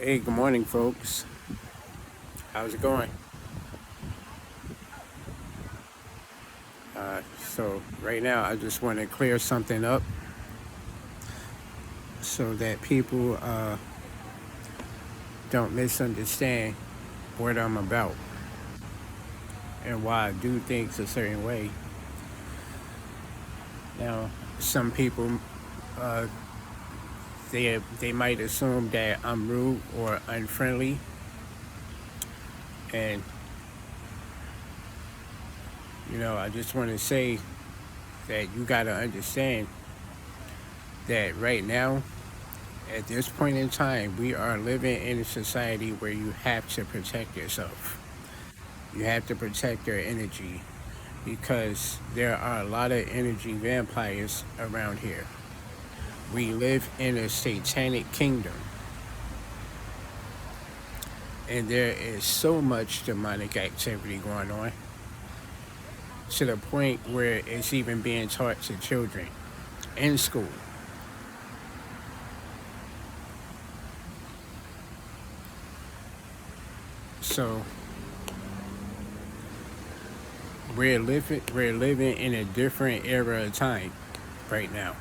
Hey, good morning, folks. How's it going? So, right now, I just want to clear something up so that people don't misunderstand what I'm about and why I do things a certain way. Now, some people uh, they might assume that I'm rude or unfriendly, and I just want to say that you got to understand that right now, at this point in time, we are living in a society where you have to protect yourself. You have to protect your energy because there are a lot of energy vampires around here. We live in a satanic kingdom, and there is so much demonic activity going on to the point where it's even being taught to children in school. So we're living in a different era of time right now.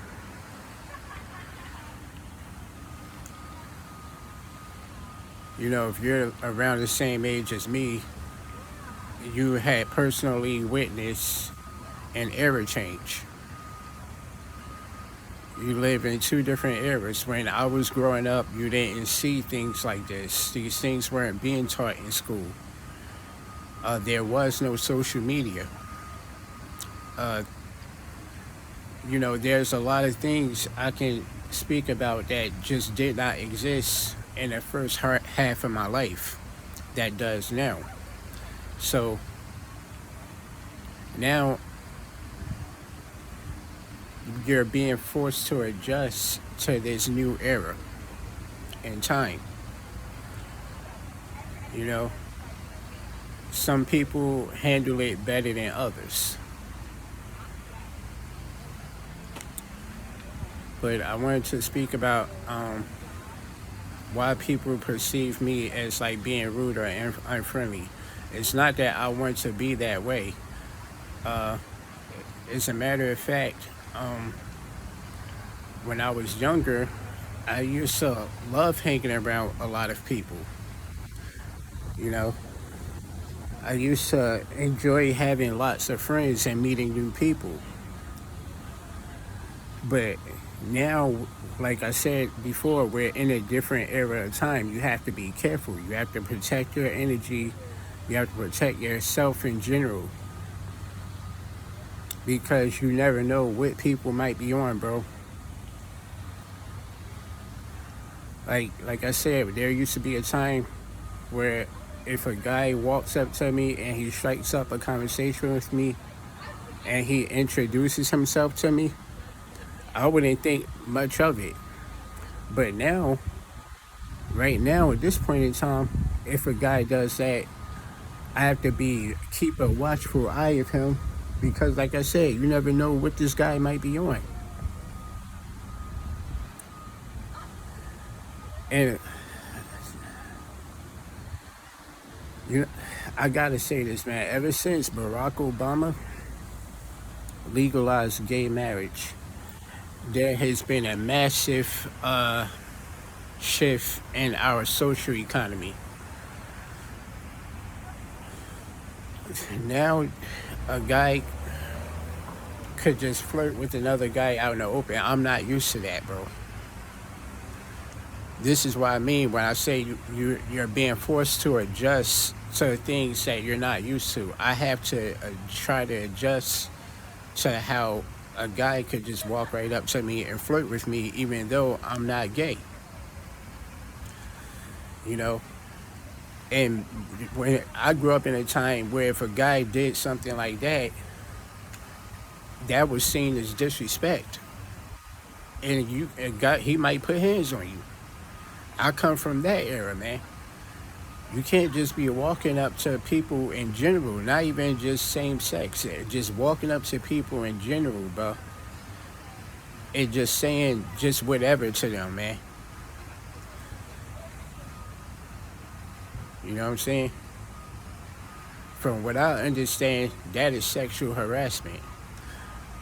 If you're around the same age as me, you had personally witnessed an era change. You live in two different eras. When I was growing up, you didn't see things like this. These things weren't being taught in school. There was no social media. Uh, there's a lot of things I can speak about that just did not exist in the first half of my life that does now. So now you're being forced to adjust to this new era in time. You know, some people handle it better than others. But I wanted to speak about why people perceive me as like being rude or unfriendly. It's not that I want to be that way. Uh, as a matter of fact, um, when I was younger, I used to love hanging around a lot of people. You know, I used to enjoy having lots of friends and meeting new people. But now, like I said before, we're in a different era of time. You have to be careful. You have to protect your energy. You have to protect yourself in general because you never know what people might be on, bro. Like I said, there used to be a time where if a guy walks up to me and he strikes up a conversation with me and he introduces himself to me, I wouldn't think much of it. But now, right now, at this point in time, if a guy does that, I have to be keep a watchful eye of him because, like I said, you never know what this guy might be on. And you know, I gotta say this, man. Ever since Barack Obama legalized gay marriage, there has been a massive shift in our social economy. Now, a guy could just flirt with another guy out in the open. I'm not used to that, bro. This is what I mean when I say you're being forced to adjust to things that you're not used to. I have to try to adjust to how a guy could just walk right up to me and flirt with me, even though I'm not gay. You know, and when I grew up in a time where if a guy did something like that, that was seen as disrespect, and he might put hands on you. I come from that era, man. You can't just be walking up to people in general, not even just same sex, just walking up to people in general, bro, and just saying just whatever to them, man. You know what I'm saying? From what I understand, that is sexual harassment.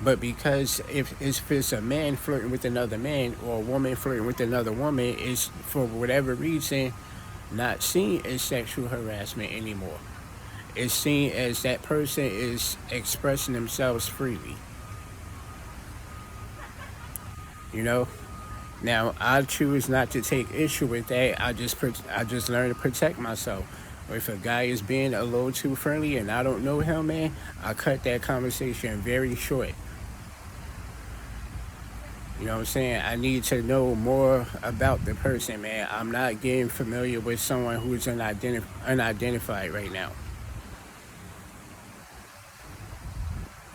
But because if it's a man flirting with another man or a woman flirting with another woman, it's for whatever reason not seen as sexual harassment anymore. It's seen as that person is expressing themselves freely. You know. Now I choose not to take issue with that. I just learn to protect myself. If a guy is being a little too friendly and I don't know him, man, I cut that conversation very short. You know what I'm saying? I need to know more about the person, man. I'm not getting familiar with someone who's unidentified right now.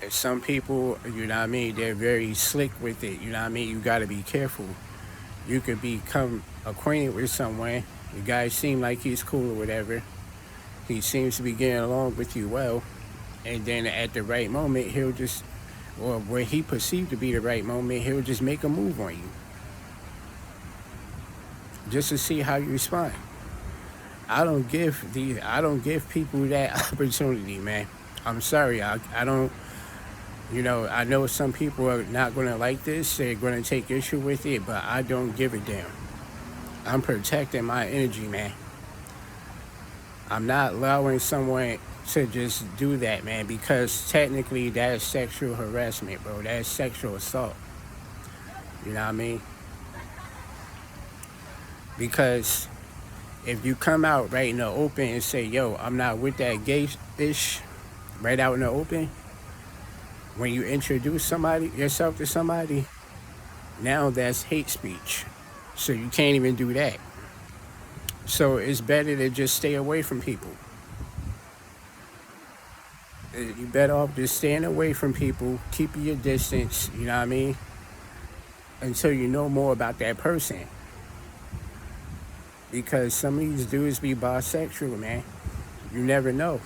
And some people, you know what I mean, they're very slick with it. You know what I mean? You got to be careful. You could become acquainted with someone. The guy seems like he's cool or whatever. He seems to be getting along with you well. And then at the right moment, he'll just, or what he perceived to be the right moment, he'll just make a move on you just to see how you respond. I don't give people that opportunity, man. I'm sorry. I don't, you know, I know some people are not going to like this. They're going to take issue with it, but I don't give a damn. I'm protecting my energy, man. I'm not allowing someone to just do that, man, because technically that's sexual harassment, bro. That's sexual assault. You know what I mean? Because if you come out right in the open and say, yo, I'm not with that gay ish, right out in the open, when you introduce somebody yourself to somebody, now that's hate speech. So you can't even do that. So it's better to just stay away from people. You better off just staying away from people, keeping your distance, you know what I mean? Until you know more about that person. Because some of these dudes be bisexual, man. You never know.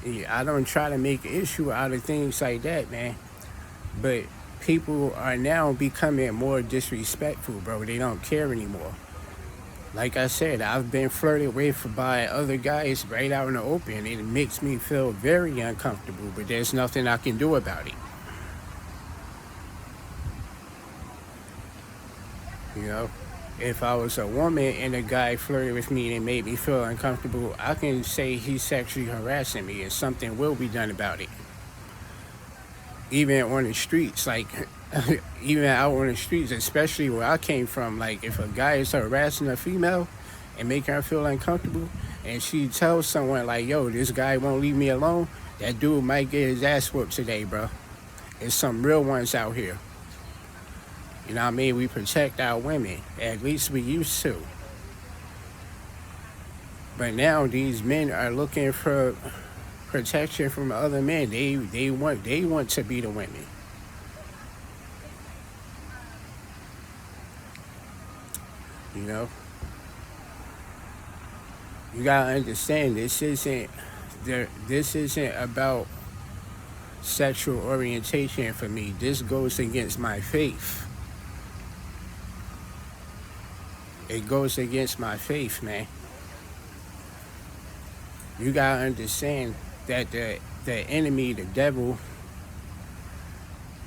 Yeah, I don't try to make an issue out of things like that, man. But people are now becoming more disrespectful, bro. They don't care anymore. Like I said, I've been flirted with by other guys right out in the open. It makes me feel very uncomfortable, but there's nothing I can do about it. You know, if I was a woman and a guy flirted with me and it made me feel uncomfortable, I can say he's sexually harassing me and something will be done about it. Even on the streets, like even out on the streets, especially where I came from, like if a guy is harassing a female and making her feel uncomfortable and she tells someone like, yo, this guy won't leave me alone, that dude might get his ass whooped today, bro. There's some real ones out here. You know what I mean? We protect our women. At least we used to. But now these men are looking for protection from other men. They want to be the women. You know? You gotta understand this isn't about sexual orientation for me. This goes against my faith. It goes against my faith, man. You gotta understand that the enemy, the devil,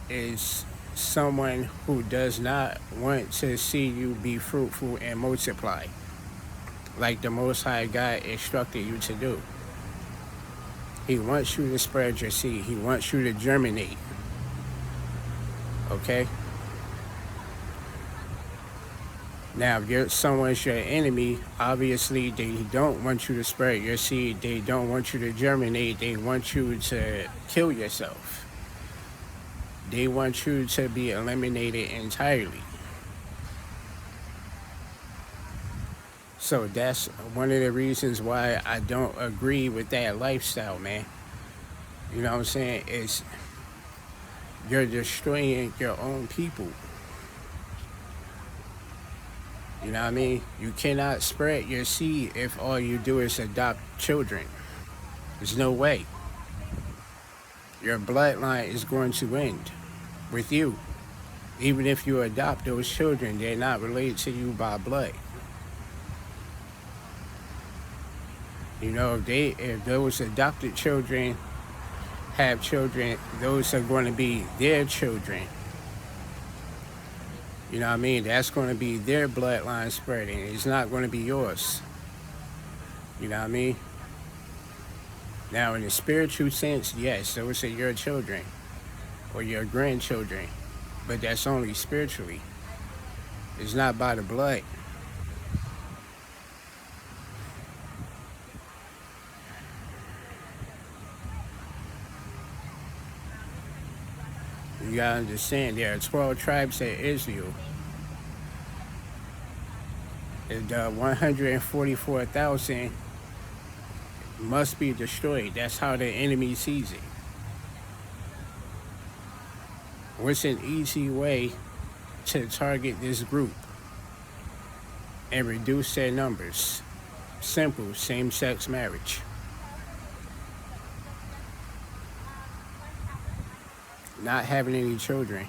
is someone who does not want to see you be fruitful and multiply, like the Most High God instructed you to do. He wants you to spread your seed. He wants you to germinate. Okay? Now, if someone's your enemy, obviously they don't want you to spread your seed. They don't want you to germinate. They want you to kill yourself. They want you to be eliminated entirely. So that's one of the reasons why I don't agree with that lifestyle, man. You know what I'm saying? It's you're destroying your own people. You know what I mean? You cannot spread your seed if all you do is adopt children. There's no way. Your bloodline is going to end with you. Even if you adopt those children, they're not related to you by blood. You know, if those adopted children have children, those are going to be their children. You know what I mean? That's going to be their bloodline spreading. It's not going to be yours. You know what I mean? Now, in the spiritual sense, yes, those are your children or your grandchildren, but that's only spiritually. It's not by the blood. You gotta understand, there are 12 tribes of Israel. And 144,000 must be destroyed. That's how the enemy sees it. What's an easy way to target this group and reduce their numbers? Simple, same-sex marriage. Not having any children.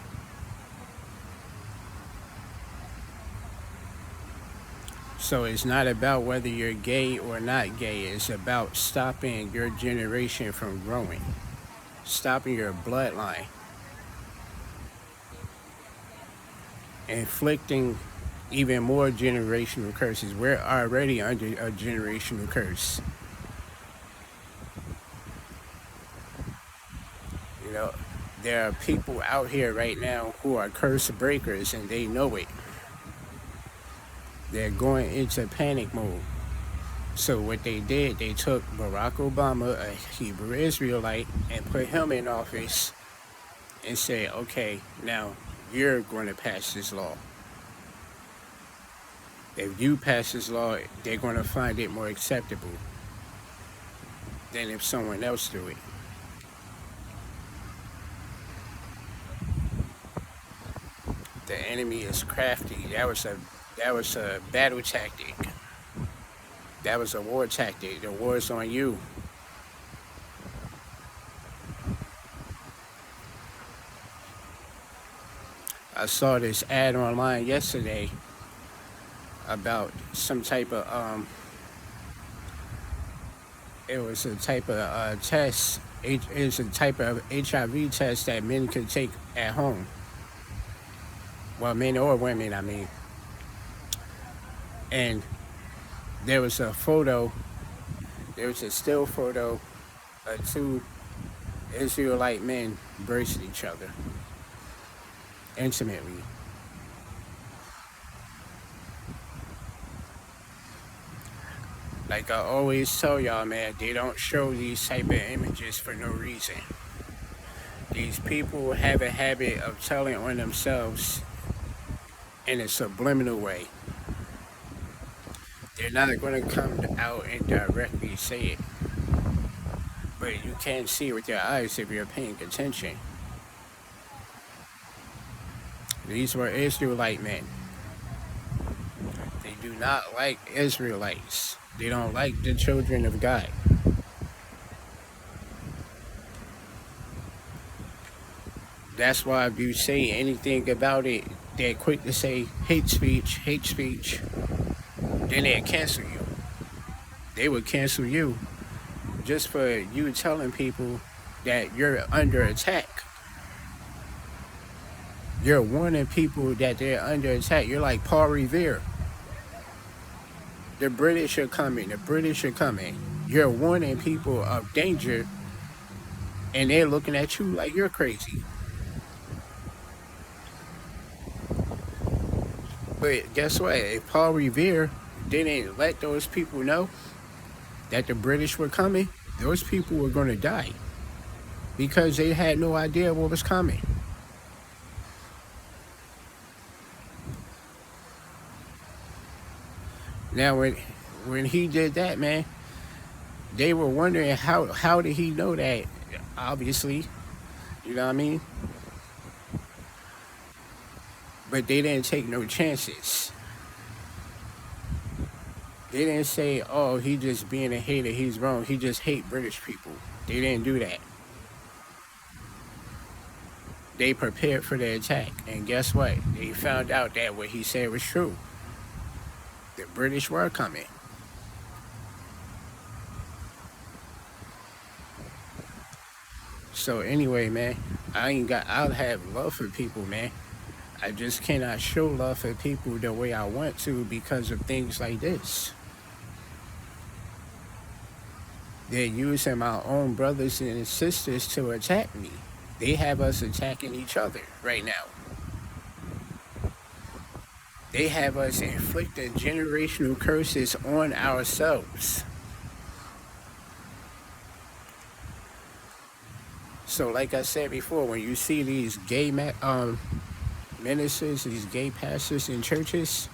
So it's not about whether you're gay or not gay. It's about stopping your generation from growing, stopping your bloodline, inflicting even more generational curses. We're already under a generational curse. You know, there are people out here right now who are curse breakers and they know it. They're going into panic mode. So what they did, they took Barack Obama, a Hebrew Israelite, and put him in office and said, okay, now you're going to pass this law. If you pass this law, they're going to find it more acceptable than if someone else do it. The enemy is crafty. That was a battle tactic. That was a war tactic. The war is on you. I saw this ad online yesterday about some type of it was a type of test. It's a type of HIV test that men could take at home. Well, men or women, I mean. And there was a still photo of two Israelite men embracing each other intimately. Like I always tell y'all, man, they don't show these type of images for no reason. These people have a habit of telling on themselves in a subliminal way. They're not going to come out and directly say it. But you can see it with your eyes if you're paying attention. These were Israelite men. They do not like Israelites. They don't like the children of God. That's why if you say anything about it, they're quick to say hate speech, then they'll cancel you. They would cancel you just for you telling people that you're under attack. You're warning people that they're under attack. You're like Paul Revere. The British are coming. You're warning people of danger, and they're looking at you like you're crazy. But guess what? If Paul Revere didn't let those people know that the British were coming, those people were going to die because they had no idea what was coming. Now, when he did that, man, they were wondering how did he know that? Obviously, you know what I mean? But they didn't take no chances. They didn't say, oh, he just being a hater, he's wrong. He just hate British people. They didn't do that. they prepared for the attack. And guess what? They found out that what he said was true. The British were coming. So anyway, man, I'll have love for people, man. I just cannot show love for people the way I want to because of things like this. They're using my own brothers and sisters to attack me. They have us attacking each other right now. They have us inflicting generational curses on ourselves. So, like I said before, when you see these gay ministers, these gay pastors in churches,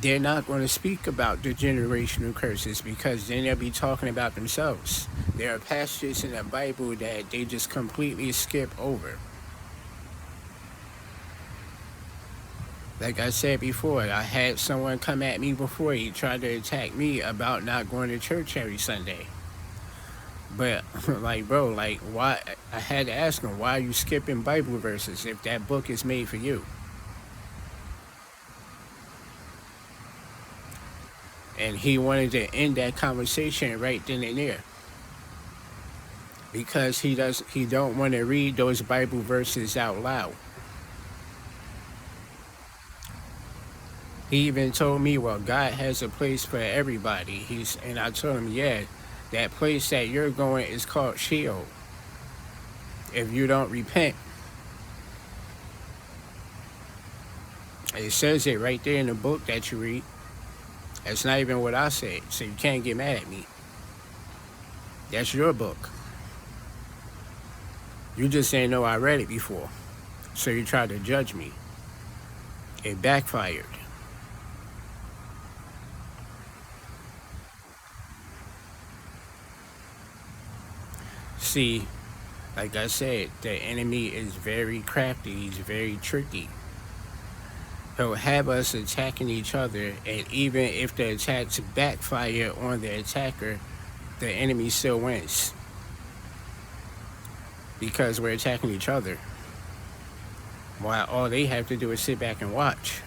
they're not going to speak about the generational curses because then they'll be talking about themselves. There are passages in the Bible that they just completely skip over. Like I said before, I had someone come at me before. He tried to attack me about not going to church every Sunday. But, like, bro, like, why? I had to ask him, why are you skipping Bible verses if that book is made for you? And he wanted to end that conversation right then and there because he don't want to read those Bible verses out loud. He even told me, well, God has a place for everybody. And I told him, yeah, that place that you're going is called Sheol. If you don't repent, it says it right there in the book that you read. That's not even what I said, so you can't get mad at me. That's your book. You just ain't know I read it before, so you tried to judge me. It backfired. See, like I said, the enemy is very crafty. He's very tricky. He'll have us attacking each other, and even if the attacks backfire on the attacker, the enemy still wins because we're attacking each other, while all they have to do is sit back and watch.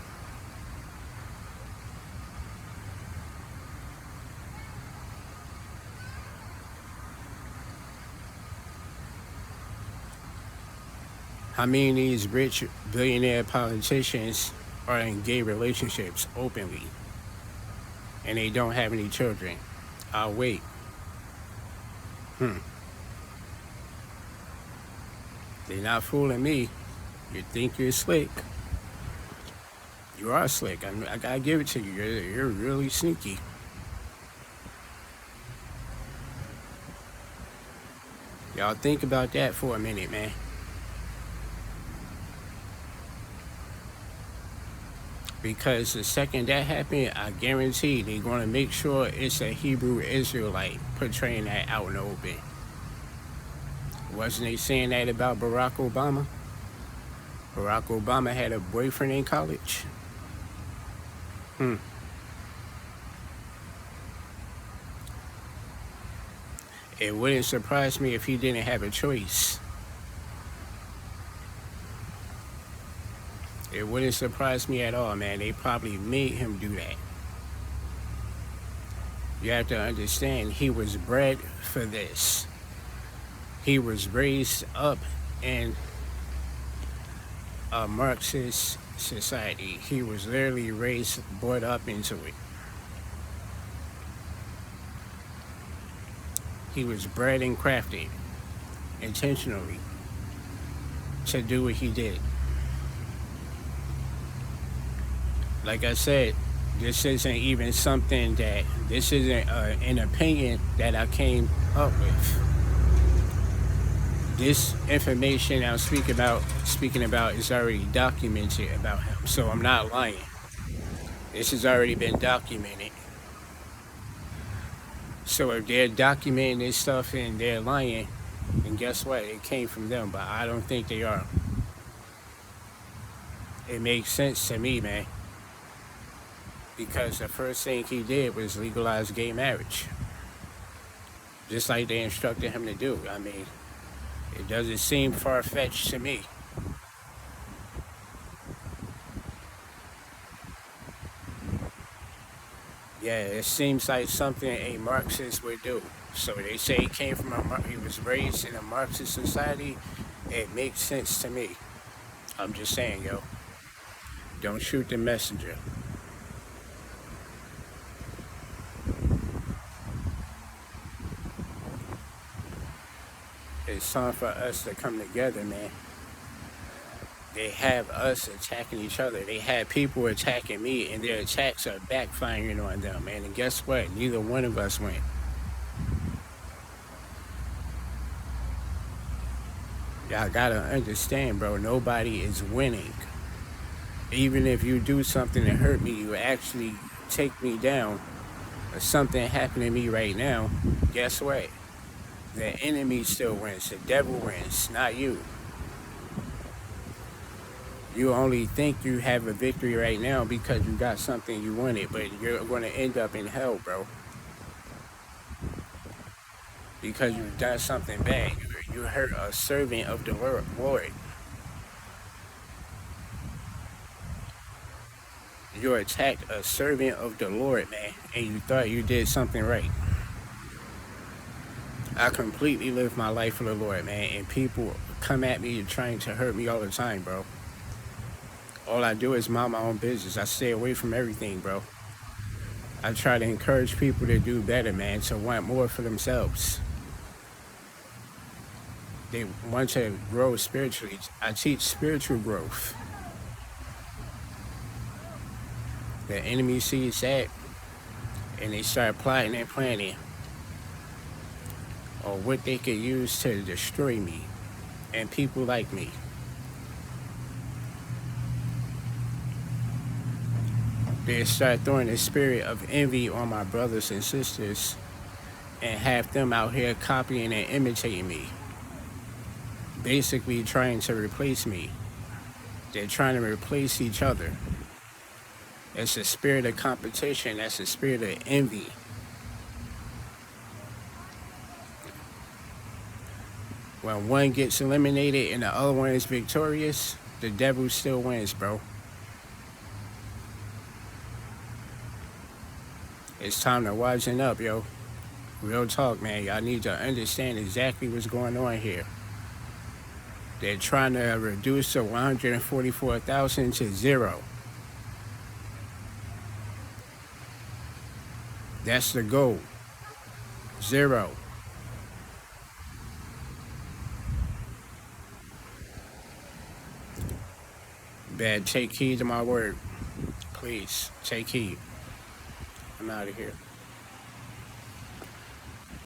How many of these rich billionaire politicians are in gay relationships openly and they don't have any children? I'll wait. They're not fooling me. You think you're slick. You are slick. I gotta give it to you. You're really sneaky. Y'all think about that for a minute, man. Because the second that happened, I guarantee they're going to make sure it's a Hebrew Israelite portraying that out in the open. Wasn't they saying that about Barack Obama? Barack Obama had a boyfriend in college. It wouldn't surprise me if he didn't have a choice. It wouldn't surprise me at all, man. They probably made him do that. You have to understand, he was bred for this. He was raised up in a Marxist society. He was literally brought up into it. He was bred and crafted intentionally to do what he did. Like I said, this isn't an opinion that I came up with. This information I'm speaking about is already documented about him, so I'm not lying. This has already been documented. So if they're documenting this stuff and they're lying, then guess what? It came from them, but I don't think they are. It makes sense to me, man. Because the first thing he did was legalize gay marriage. Just like they instructed him to do. I mean, It doesn't seem far-fetched to me. Yeah, it seems like something a Marxist would do. So they say he came from he was raised in a Marxist society. It makes sense to me. I'm just saying, yo, don't shoot the messenger. It's time for us to come together, man. They have us attacking each other. They have people attacking me, and their attacks are backfiring on them, man. And guess what? Neither one of us win. Y'all gotta understand, bro. Nobody is winning. Even if you do something to hurt me, you actually take me down, or something happened to me right now, guess what? The enemy still wins. The devil wins, not you. You only think you have a victory right now because you got something you wanted, but you're going to end up in hell, bro. Because you've done something bad. You hurt a servant of the Lord. You attacked a servant of the Lord, man, and you thought you did something right. I completely live my life for the Lord, man, and people come at me trying to hurt me all the time, bro. All I do is mind my own business. I stay away from everything, bro. I try to encourage people to do better, man, to want more for themselves. They want to grow spiritually. I teach spiritual growth. The enemy sees that, and they start plotting and planning on what they could use to destroy me and people like me. They start throwing the spirit of envy on my brothers and sisters and have them out here copying and imitating me. Basically trying to replace me. They're trying to replace each other. It's a spirit of competition. That's a spirit of envy. When one gets eliminated and the other one is victorious, the devil still wins, bro. It's time to wisen up, yo. Real talk, man. Y'all need to understand exactly what's going on here. They're trying to reduce the 144,000 to zero. That's the goal. Zero. Bad, take heed to my word. Please, take heed. I'm out of here.